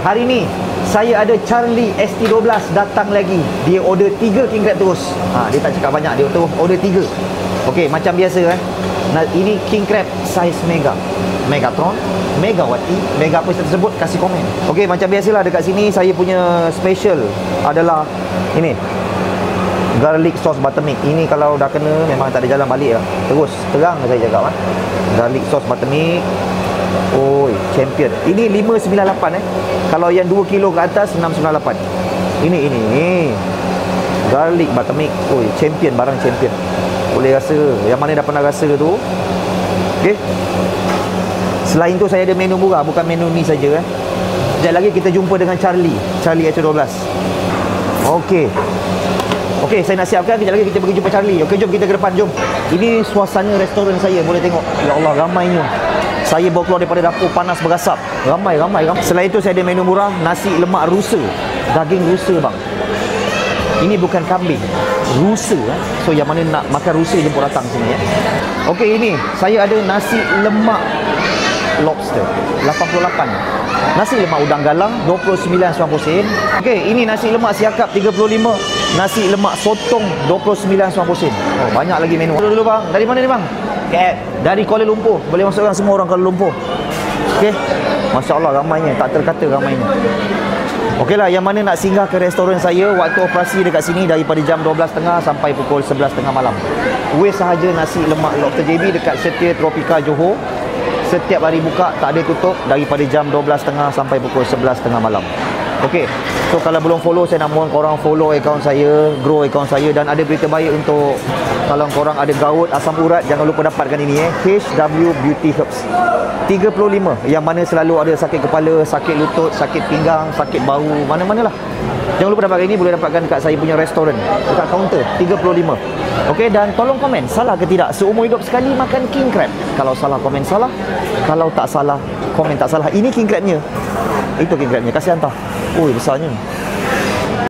hari ni saya ada Charlie ST12 datang lagi. Dia order 3 king crab terus. Dia tak cakap banyak, dia terus order 3. Okey, macam biasa ini king crab saiz mega. Megatron, Megawati, Mega apa saya tersebut, kasih komen. Okey, macam biasalah dekat sini saya punya special adalah ini. Garlic sauce buttermilk. Ini kalau dah kena memang tak ada jalan balik lah. Terus terang saya cakap Garlic sauce buttermilk. Oi, champion. Ini 598 Kalau yang 2 kilo ke atas 698. Ini. Garlic buttermilk. Oi, champion, barang champion. Boleh rasa. Yang mana dah pernah rasa tu. Okey. Selain tu saya ada menu murah, bukan menu ni saja Sekejap lagi kita jumpa dengan Charlie ST12. Okey. Okey, saya nak siapkan. Kejap lagi kita pergi jumpa Charlie. Okey, jom kita ke depan, jom. Ini suasana restoran saya, boleh tengok. Ya Allah, ramainya. Saya baru keluar daripada dapur, panas berasap. Ramai. Selain itu saya ada menu murah, nasi lemak rusa. Daging rusa bang. Ini bukan kambing, rusa So yang mana nak makan rusa jemput datang sini Okey, ini saya ada nasi lemak lobster 88. Nasi lemak udang galang 29.90 sen. Okey, ini nasi lemak siakap 35. Nasi lemak sotong 29.90 sen. Oh, banyak lagi menu. Dulu bang. Dari mana ni bang? KL. Dari Kuala Lumpur. Boleh masukkan semua orang Kuala Lumpur. Okey. Masya-Allah ramainya, tak terkata ramainya. Okeylah, yang mana nak singgah ke restoran saya, waktu operasi dekat sini daripada jam 12.30 sampai pukul 11.30 malam. Wes sahaja nasi lemak lobster JB dekat Setia Tropika Johor. Setiap hari buka, tak ada tutup, daripada jam 12.30 sampai pukul 11.30 malam. Okey. So kalau belum follow, saya nak mohon korang follow akaun saya, grow akaun saya, dan ada berita baik untuk kalau korang ada gaut, asam urat, jangan lupa dapatkan ini HW Beauty Herbs 35, yang mana selalu ada sakit kepala, sakit lutut, sakit pinggang, sakit bahu, mana-manalah. Jangan lupa dapatkan ini, boleh dapatkan dekat saya punya restoran, dekat kaunter 35. Okey, dan tolong komen salah ke tidak seumur hidup sekali makan king crab. Kalau salah, komen salah. Kalau tak salah, komen tak salah. Ini king crabnya. Itu king crabnya, kasih hantar. Oi, besarnya.